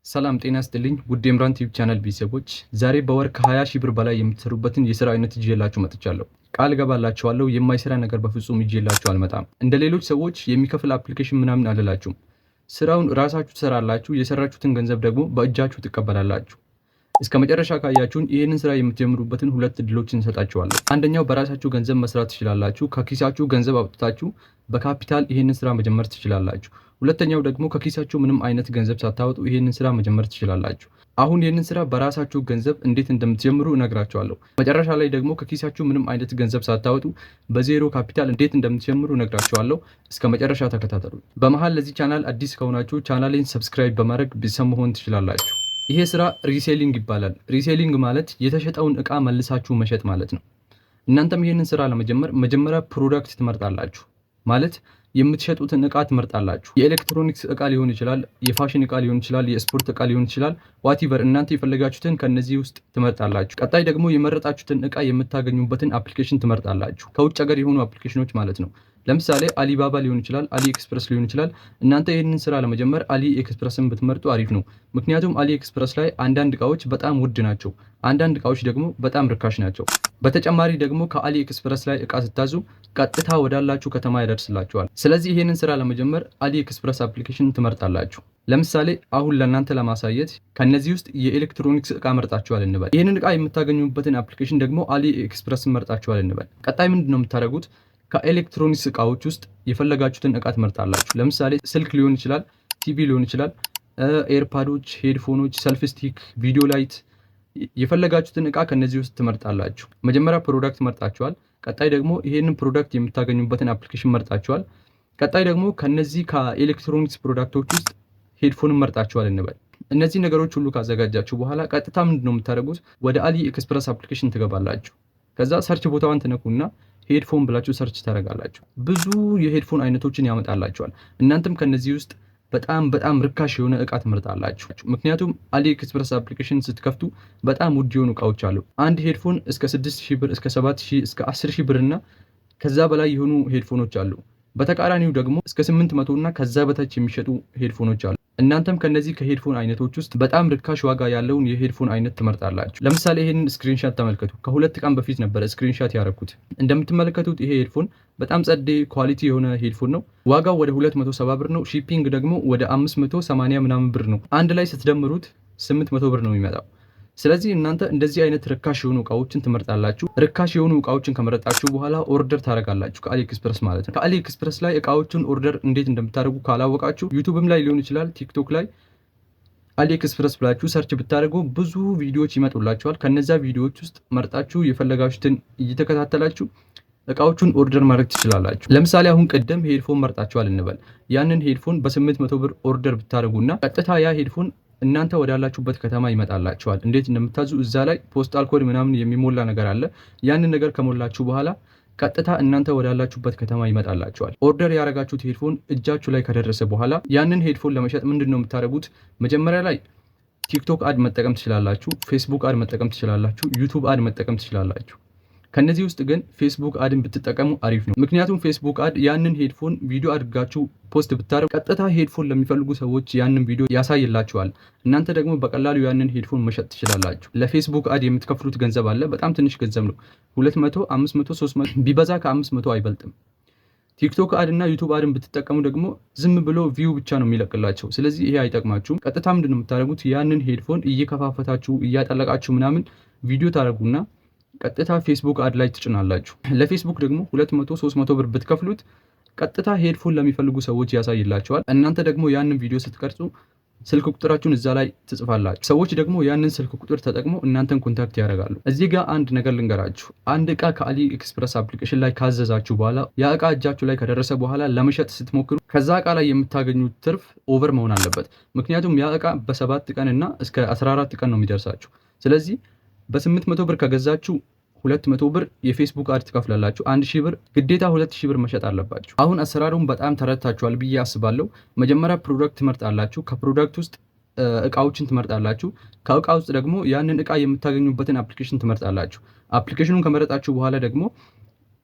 ሰላም ጤና ይስጥልኝ ውድ የምራን ቲዩብ ቻናል ቤተሰቦች፣ ዛሬ በወር ከ20 ሺህ ብር በላይ የምትሰሩበትን የሥራ አይነት ይዤላችሁ መጥቻለሁ። ቃል ገባላችኋለሁ የማይሰራ ነገር በፍጹም ይዤላችሁ አልመጣም። እንደ ሌሎች ሰዎች የሚከፍል አፕሊኬሽን ምናምን አልላችሁም። ስራውን ራሳችሁ ትሰራላችሁ፣ የሰራችሁትን ገንዘብ ደግሞ በእጃችሁ ትቀበላላችሁ። እስከ መጨረሻ ካያችሁን ይህንን ስራ የምትጀምሩበትን ሁለት እድሎችን እንሰጣችኋለሁ። አንደኛው በራሳችሁ ገንዘብ መስራት ትችላላችሁ። ከኪሳችሁ ገንዘብ አውጥታችሁ በካፒታል ይህንን ስራ መጀመር ትችላላችሁ። ሁለተኛው ደግሞ ከኪሳችሁ ምንም አይነት ገንዘብ ሳታወጡ ይህንን ስራ መጀመር ትችላላችሁ። አሁን ይህንን ስራ በራሳችሁ ገንዘብ እንዴት እንደምትጀምሩ እነግራችኋለሁ። መጨረሻ ላይ ደግሞ ከኪሳችሁ ምንም አይነት ገንዘብ ሳታወጡ በዜሮ ካፒታል እንዴት እንደምትጀምሩ እነግራችኋለሁ። እስከ መጨረሻ ተከታተሉ። በመሃል ለዚህ ቻናል አዲስ ከሆናችሁ ቻናሌን ሰብስክራይብ በማድረግ ቤተሰብ መሆን ትችላላችሁ። ይሄ ስራ ሪሴሊንግ ይባላል። ሪሴሊንግ ማለት የተሸጠውን እቃ መልሳችሁ መሸጥ ማለት ነው። እናንተም ይህንን ስራ ለመጀመር መጀመሪያ ፕሮዳክት ትመርጣላችሁ። ማለት የምትሸጡትን እቃ ትመርጣላችሁ። የኤሌክትሮኒክስ እቃ ሊሆን ይችላል፣ የፋሽን እቃ ሊሆን ይችላል፣ የስፖርት እቃ ሊሆን ይችላል። ዋቲቨር እናንተ የፈለጋችሁትን ከነዚህ ውስጥ ትመርጣላችሁ። ቀጣይ ደግሞ የመረጣችሁትን እቃ የምታገኙበትን አፕሊኬሽን ትመርጣላችሁ። ከውጭ ሀገር የሆኑ አፕሊኬሽኖች ማለት ነው። ለምሳሌ አሊባባ ሊሆን ይችላል፣ አሊ ኤክስፕረስ ሊሆን ይችላል። እናንተ ይህንን ስራ ለመጀመር አሊ ኤክስፕረስን ብትመርጡ አሪፍ ነው። ምክንያቱም አሊ ኤክስፕረስ ላይ አንዳንድ እቃዎች በጣም ውድ ናቸው፣ አንዳንድ እቃዎች ደግሞ በጣም ርካሽ ናቸው። በተጨማሪ ደግሞ ከአሊ ኤክስፕረስ ላይ እቃ ስታዙ ቀጥታ ወዳላችሁ ከተማ ያደርስላችኋል። ስለዚህ ይህንን ስራ ለመጀመር አሊ ኤክስፕረስ አፕሊኬሽን ትመርጣላችሁ። ለምሳሌ አሁን ለእናንተ ለማሳየት ከነዚህ ውስጥ የኤሌክትሮኒክስ እቃ መርጣችኋል እንበል። ይህንን እቃ የምታገኙበትን አፕሊኬሽን ደግሞ አሊ ኤክስፕረስን መርጣችኋል እንበል። ቀጣይ ምንድነው የምታደርጉት? ከኤሌክትሮኒክስ እቃዎች ውስጥ የፈለጋችሁትን እቃ ትመርጣላችሁ። ለምሳሌ ስልክ ሊሆን ይችላል፣ ቲቪ ሊሆን ይችላል፣ ኤርፓዶች፣ ሄድፎኖች፣ ሰልፍ ስቲክ፣ ቪዲዮ ላይት፣ የፈለጋችሁትን እቃ ከነዚህ ውስጥ ትመርጣላችሁ። መጀመሪያ ፕሮዳክት መርጣችኋል። ቀጣይ ደግሞ ይሄንን ፕሮዳክት የምታገኙበትን አፕሊኬሽን መርጣችኋል። ቀጣይ ደግሞ ከነዚህ ከኤሌክትሮኒክስ ፕሮዳክቶች ውስጥ ሄድፎንን መርጣችኋል እንበል። እነዚህ ነገሮች ሁሉ ካዘጋጃችሁ በኋላ ቀጥታ ምንድነው የምታደርጉት? ወደ አሊ ኤክስፕረስ አፕሊኬሽን ትገባላችሁ። ከዛ ሰርች ቦታዋን ትነኩና ሄድፎን ብላችሁ ሰርች ታደርጋላችሁ። ብዙ የሄድፎን አይነቶችን ያመጣላችኋል። እናንተም ከነዚህ ውስጥ በጣም ርካሽ የሆነ እቃ ትመርጣላችሁ። ምክንያቱም አሊ ኤክስፕረስ አፕሊኬሽን ስትከፍቱ በጣም ውድ የሆኑ እቃዎች አሉ። አንድ ሄድፎን እስከ 6000 ብር፣ እስከ 7000፣ እስከ 10000 ብር እና ከዛ በላይ የሆኑ ሄድፎኖች አሉ። በተቃራኒው ደግሞ እስከ 800 እና ከዛ በታች የሚሸጡ ሄድፎኖች አሉ። እናንተም ከነዚህ ከሄድፎን አይነቶች ውስጥ በጣም ርካሽ ዋጋ ያለውን የሄድፎን አይነት ትመርጣላችሁ። ለምሳሌ ይሄንን ስክሪንሻት ተመልከቱ። ከሁለት ቀን በፊት ነበረ ስክሪንሻት ያደረኩት። እንደምትመለከቱት ይሄ ሄድፎን በጣም ጸዴ ኳሊቲ የሆነ ሄድፎን ነው። ዋጋው ወደ 270 ብር ነው። ሺፒንግ ደግሞ ወደ 580 ምናምን ብር ነው። አንድ ላይ ስትደምሩት 800 ብር ነው የሚመጣው። ስለዚህ እናንተ እንደዚህ አይነት ርካሽ የሆኑ እቃዎችን ትመርጣላችሁ። ርካሽ የሆኑ እቃዎችን ከመረጣችሁ በኋላ ኦርደር ታደርጋላችሁ ከአሊ ኤክስፕረስ ማለት ነው። ከአሊ ኤክስፕረስ ላይ እቃዎችን ኦርደር እንዴት እንደምታደርጉ ካላወቃችሁ ዩቲዩብም ላይ ሊሆን ይችላል፣ ቲክቶክ ላይ አሊ ኤክስፕረስ ብላችሁ ሰርች ብታደርጉ ብዙ ቪዲዮዎች ይመጡላችኋል። ከነዛ ቪዲዮዎች ውስጥ መርጣችሁ የፈለጋችሁትን እየተከታተላችሁ እቃዎቹን ኦርደር ማድረግ ትችላላችሁ። ለምሳሌ አሁን ቅድም ሄድፎን መርጣችኋል እንበል። ያንን ሄድፎን በ800 ብር ኦርደር ብታደርጉና ቀጥታ ያ ሄድፎን እናንተ ወዳላችሁበት ከተማ ይመጣላችኋል። እንዴት እንደምታዙ እዛ ላይ ፖስታል ኮድ ምናምን የሚሞላ ነገር አለ። ያንን ነገር ከሞላችሁ በኋላ ቀጥታ እናንተ ወዳላችሁበት ከተማ ይመጣላችኋል። ኦርደር ያደረጋችሁት ሄድፎን እጃችሁ ላይ ከደረሰ በኋላ ያንን ሄድፎን ለመሸጥ ምንድነው የምታደርጉት? መጀመሪያ ላይ ቲክቶክ አድ መጠቀም ትችላላችሁ፣ ፌስቡክ አድ መጠቀም ትችላላችሁ፣ ዩቲዩብ አድ መጠቀም ትችላላችሁ። ከነዚህ ውስጥ ግን ፌስቡክ አድን ብትጠቀሙ አሪፍ ነው። ምክንያቱም ፌስቡክ አድ ያንን ሄድፎን ቪዲዮ አድርጋችሁ ፖስት ብታረጉ ቀጥታ ሄድፎን ለሚፈልጉ ሰዎች ያንን ቪዲዮ ያሳይላችኋል። እናንተ ደግሞ በቀላሉ ያንን ሄድፎን መሸጥ ትችላላችሁ። ለፌስቡክ አድ የምትከፍሉት ገንዘብ አለ። በጣም ትንሽ ገንዘብ ነው። 200፣ 500፣ 300 ቢበዛ ከ500 አይበልጥም። ቲክቶክ አድ እና ዩቲዩብ አድን ብትጠቀሙ ደግሞ ዝም ብሎ ቪው ብቻ ነው የሚለቅላቸው። ስለዚህ ይሄ አይጠቅማችሁም። ቀጥታ ምንድነው የምታደርጉት? ያንን ሄድፎን እየከፋፈታችሁ እያጠለቃችሁ ምናምን ቪዲዮ ታደርጉና ቀጥታ ፌስቡክ አድ ላይ ትጭናላችሁ። ለፌስቡክ ደግሞ 200፣ 300 ብር ብትከፍሉት ቀጥታ ሄድፎን ለሚፈልጉ ሰዎች ያሳይላቸዋል። እናንተ ደግሞ ያንን ቪዲዮ ስትቀርጹ ስልክ ቁጥራችሁን እዛ ላይ ትጽፋላችሁ። ሰዎች ደግሞ ያንን ስልክ ቁጥር ተጠቅሞ እናንተን ኮንታክት ያደርጋሉ። እዚህ ጋር አንድ ነገር ልንገራችሁ። አንድ እቃ ከአሊ ኤክስፕረስ አፕሊኬሽን ላይ ካዘዛችሁ በኋላ ያ እቃ እጃችሁ ላይ ከደረሰ በኋላ ለመሸጥ ስትሞክሩ ከዛ እቃ ላይ የምታገኙት ትርፍ ኦቨር መሆን አለበት። ምክንያቱም ያ እቃ በ7 ቀን እና እስከ 14 ቀን ነው የሚደርሳችሁ። ስለዚህ በ800 ብር ከገዛችሁ 200 ብር የፌስቡክ አድ ትከፍላላችሁ። 1000 ብር ግዴታ 2000 ብር መሸጥ አለባችሁ። አሁን አሰራሩን በጣም ተረድታችኋል ብዬ አስባለሁ። መጀመሪያ ፕሮዳክት ትመርጣላችሁ። ከፕሮዳክት ውስጥ እቃዎችን ትመርጣላችሁ። ከእቃ ውስጥ ደግሞ ያንን እቃ የምታገኙበትን አፕሊኬሽን ትመርጣላችሁ። አፕሊኬሽኑን ከመረጣችሁ በኋላ ደግሞ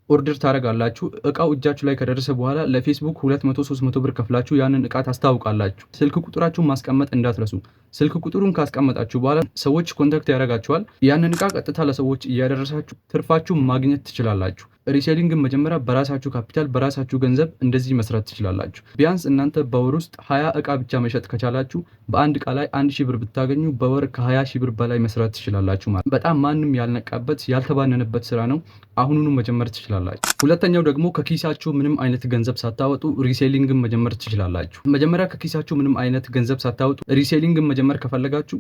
ኦርደር ታደርጋላችሁ። እቃው እጃችሁ ላይ ከደረሰ በኋላ ለፌስቡክ 200-300 ብር ከፍላችሁ ያንን እቃ ታስታውቃላችሁ። ስልክ ቁጥራችሁን ማስቀመጥ እንዳትረሱ። ስልክ ቁጥሩን ካስቀመጣችሁ በኋላ ሰዎች ኮንታክት ያደርጋችኋል። ያንን እቃ ቀጥታ ለሰዎች እያደረሳችሁ ትርፋችሁ ማግኘት ትችላላችሁ። ሪሴሊንግን መጀመሪያ በራሳችሁ ካፒታል በራሳችሁ ገንዘብ እንደዚህ መስራት ትችላላችሁ። ቢያንስ እናንተ በወር ውስጥ 20 እቃ ብቻ መሸጥ ከቻላችሁ በአንድ እቃ ላይ 1000 ብር ብታገኙ በወር ከ20 ሺህ ብር በላይ መስራት ትችላላችሁ። ማለት በጣም ማንም ያልነቃበት ያልተባነነበት ስራ ነው። አሁኑኑ መጀመር ትችላላችሁ። ሁለተኛው ደግሞ ከኪሳችሁ ምንም አይነት ገንዘብ ሳታወጡ ሪሴሊንግን መጀመር ትችላላችሁ። መጀመሪያ ከኪሳችሁ ምንም አይነት ገንዘብ ሳታወጡ ሪሴሊንግን መጀመር ከፈለጋችሁ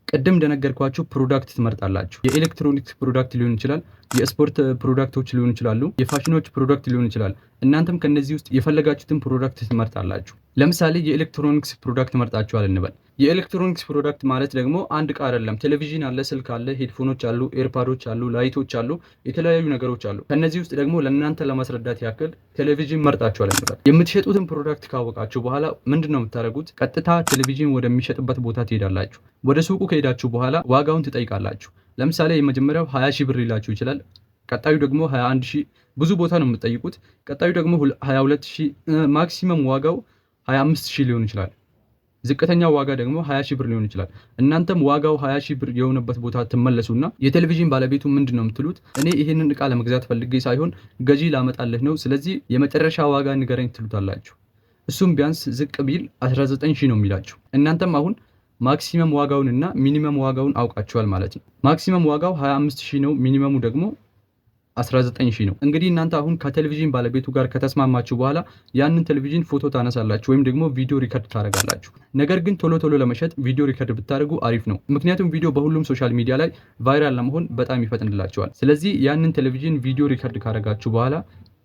ቅድም እንደነገርኳችሁ ፕሮዳክት ትመርጣላችሁ። የኤሌክትሮኒክስ ፕሮዳክት ሊሆን ይችላል፣ የስፖርት ፕሮዳክቶች ሊሆን ይችላሉ፣ የፋሽኖች ፕሮዳክት ሊሆን ይችላል። እናንተም ከነዚህ ውስጥ የፈለጋችሁትን ፕሮዳክት ትመርጣላችሁ። ለምሳሌ የኤሌክትሮኒክስ ፕሮዳክት መርጣችኋል እንበል። የኤሌክትሮኒክስ ፕሮዳክት ማለት ደግሞ አንድ እቃ አይደለም። ቴሌቪዥን አለ፣ ስልክ አለ፣ ሄድፎኖች አሉ፣ ኤርፓዶች አሉ፣ ላይቶች አሉ፣ የተለያዩ ነገሮች አሉ። ከነዚህ ውስጥ ደግሞ ለእናንተ ለማስረዳት ያክል ቴሌቪዥን መርጣችኋል እንበል። የምትሸጡትን ፕሮዳክት ካወቃችሁ በኋላ ምንድን ነው የምታደርጉት? ቀጥታ ቴሌቪዥን ወደሚሸጥበት ቦታ ትሄዳላችሁ። ወደ ሱቁ ከሄዳችሁ በኋላ ዋጋውን ትጠይቃላችሁ። ለምሳሌ የመጀመሪያው 20 ሺህ ብር ሊላችሁ ይችላል። ቀጣዩ ደግሞ 21 ሺህ፣ ብዙ ቦታ ነው የምትጠይቁት። ቀጣዩ ደግሞ 22 ሺህ፣ ማክሲመም ዋጋው 25 ሺህ ሊሆን ይችላል። ዝቅተኛው ዋጋ ደግሞ 20 ሺህ ብር ሊሆን ይችላል። እናንተም ዋጋው 20 ሺህ ብር የሆነበት ቦታ ትመለሱና የቴሌቪዥን ባለቤቱ ምንድን ነው የምትሉት? እኔ ይሄንን እቃ ለመግዛት ፈልጌ ሳይሆን ገዢ ላመጣልህ ነው፣ ስለዚህ የመጨረሻ ዋጋ ንገረኝ ትሉታላችሁ። እሱም ቢያንስ ዝቅ ቢል 19 ሺህ ነው የሚላችሁ። እናንተም አሁን ማክሲመም ዋጋውን እና ሚኒመም ዋጋውን አውቃችኋል ማለት ነው። ማክሲመም ዋጋው 25 ሺህ ነው፣ ሚኒመሙ ደግሞ 19 ሺህ ነው። እንግዲህ እናንተ አሁን ከቴሌቪዥን ባለቤቱ ጋር ከተስማማችሁ በኋላ ያንን ቴሌቪዥን ፎቶ ታነሳላችሁ ወይም ደግሞ ቪዲዮ ሪከርድ ታደርጋላችሁ። ነገር ግን ቶሎ ቶሎ ለመሸጥ ቪዲዮ ሪከርድ ብታደርጉ አሪፍ ነው። ምክንያቱም ቪዲዮ በሁሉም ሶሻል ሚዲያ ላይ ቫይራል ለመሆን በጣም ይፈጥንላቸዋል። ስለዚህ ያንን ቴሌቪዥን ቪዲዮ ሪከርድ ካደረጋችሁ በኋላ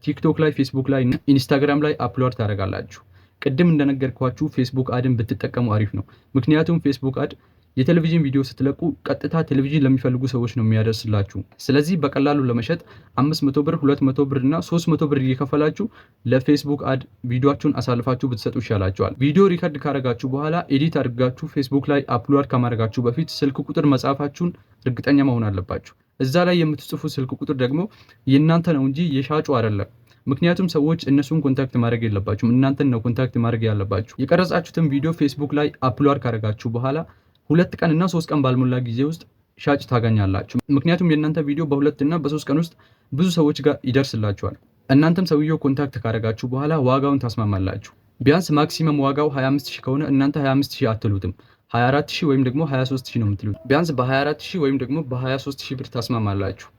ቲክቶክ ላይ፣ ፌስቡክ ላይ፣ ኢንስታግራም ላይ አፕሎድ ታደርጋላችሁ። ቅድም እንደነገርኳችሁ ፌስቡክ አድን ብትጠቀሙ አሪፍ ነው። ምክንያቱም ፌስቡክ አድ የቴሌቪዥን ቪዲዮ ስትለቁ ቀጥታ ቴሌቪዥን ለሚፈልጉ ሰዎች ነው የሚያደርስላችሁ። ስለዚህ በቀላሉ ለመሸጥ 500 ብር፣ 200 ብር እና 300 ብር እየከፈላችሁ ለፌስቡክ አድ ቪዲዮአችሁን አሳልፋችሁ ብትሰጡ ይሻላችኋል። ቪዲዮ ሪከርድ ካደረጋችሁ በኋላ ኤዲት አድርጋችሁ ፌስቡክ ላይ አፕሎድ ከማድረጋችሁ በፊት ስልክ ቁጥር መጻፋችሁን እርግጠኛ መሆን አለባችሁ። እዛ ላይ የምትጽፉ ስልክ ቁጥር ደግሞ የእናንተ ነው እንጂ የሻጩ አይደለም። ምክንያቱም ሰዎች እነሱን ኮንታክት ማድረግ የለባችሁም፣ እናንተን ነው ኮንታክት ማድረግ ያለባችሁ። የቀረጻችሁትን ቪዲዮ ፌስቡክ ላይ አፕሎድ ካደረጋችሁ በኋላ 2 ቀን እና 3 ቀን ባልሞላ ጊዜ ውስጥ ሻጭ ታገኛላችሁ። ምክንያቱም የእናንተ ቪዲዮ በ2 እና በ3 ቀን ውስጥ ብዙ ሰዎች ጋር ይደርስላችኋል። እናንተም ሰውየው ኮንታክት ካደረጋችሁ በኋላ ዋጋውን ታስማማላችሁ። ቢያንስ ማክሲመም ዋጋው 25 ሺህ ከሆነ እናንተ 25 ሺህ አትሉትም፣ 24 ሺህ ወይም ደግሞ 23 ሺህ ነው የምትሉት። ቢያንስ በ24 ሺህ ወይም ደግሞ በ23 ሺህ ብር ታስማማላችሁ።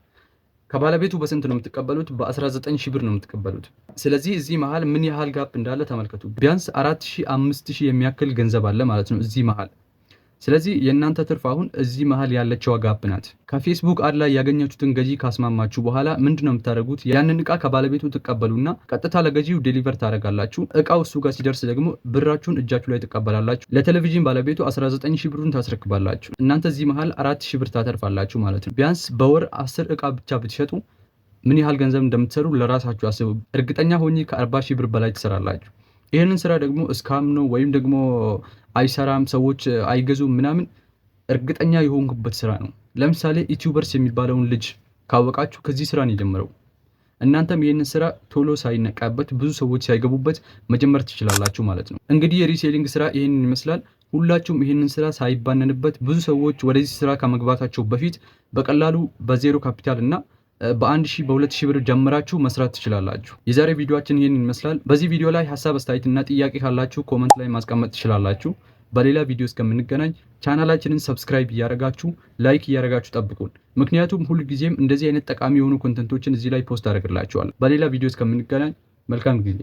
ከባለቤቱ በስንት ነው የምትቀበሉት? በ19 ሺህ ብር ነው የምትቀበሉት። ስለዚህ እዚህ መሃል ምን ያህል ጋፕ እንዳለ ተመልከቱ። ቢያንስ 4000 5000 የሚያክል ገንዘብ አለ ማለት ነው እዚህ መሃል። ስለዚህ የእናንተ ትርፍ አሁን እዚህ መሃል ያለችው ጋፕ ናት። ከፌስቡክ አድ ላይ ያገኛችሁትን ገዢ ካስማማችሁ በኋላ ምንድነው የምታደርጉት? ያንን እቃ ከባለቤቱ ትቀበሉና ቀጥታ ለገዢው ዴሊቨር ታደርጋላችሁ። እቃው እሱ ጋር ሲደርስ ደግሞ ብራችሁን እጃችሁ ላይ ትቀበላላችሁ። ለቴሌቪዥን ባለቤቱ 19 ሺህ ብሩን ታስረክባላችሁ። እናንተ እዚህ መሃል 4 ሺህ ብር ታተርፋላችሁ ማለት ነው። ቢያንስ በወር 10 እቃ ብቻ ብትሸጡ ምን ያህል ገንዘብ እንደምትሰሩ ለራሳችሁ አስቡ። እርግጠኛ ሆኜ ከ40 ሺህ ብር በላይ ትሰራላችሁ። ይህንን ስራ ደግሞ እስካም ነው ወይም ደግሞ አይሰራም፣ ሰዎች አይገዙም ምናምን እርግጠኛ የሆንኩበት ስራ ነው። ለምሳሌ ዩቲዩበርስ የሚባለውን ልጅ ካወቃችሁ ከዚህ ስራ ነው የጀመረው። እናንተም ይህንን ስራ ቶሎ ሳይነቃበት ብዙ ሰዎች ሳይገቡበት መጀመር ትችላላችሁ ማለት ነው። እንግዲህ የሪሴሊንግ ስራ ይህንን ይመስላል። ሁላችሁም ይህንን ስራ ሳይባነንበት ብዙ ሰዎች ወደዚህ ስራ ከመግባታቸው በፊት በቀላሉ በዜሮ ካፒታል እና በ1000 በ2000 ብር ጀምራችሁ መስራት ትችላላችሁ። የዛሬ ቪዲዮአችን ይህንን ይመስላል። በዚህ ቪዲዮ ላይ ሀሳብ አስተያየት እና ጥያቄ ካላችሁ ኮመንት ላይ ማስቀመጥ ትችላላችሁ። በሌላ ቪዲዮ እስከምንገናኝ ቻናላችንን ሰብስክራይብ እያደረጋችሁ ላይክ እያደረጋችሁ ጠብቁን። ምክንያቱም ሁልጊዜም እንደዚህ አይነት ጠቃሚ የሆኑ ኮንተንቶችን እዚህ ላይ ፖስት አደርግላችኋለሁ። በሌላ ቪዲዮ እስከምንገናኝ መልካም ጊዜ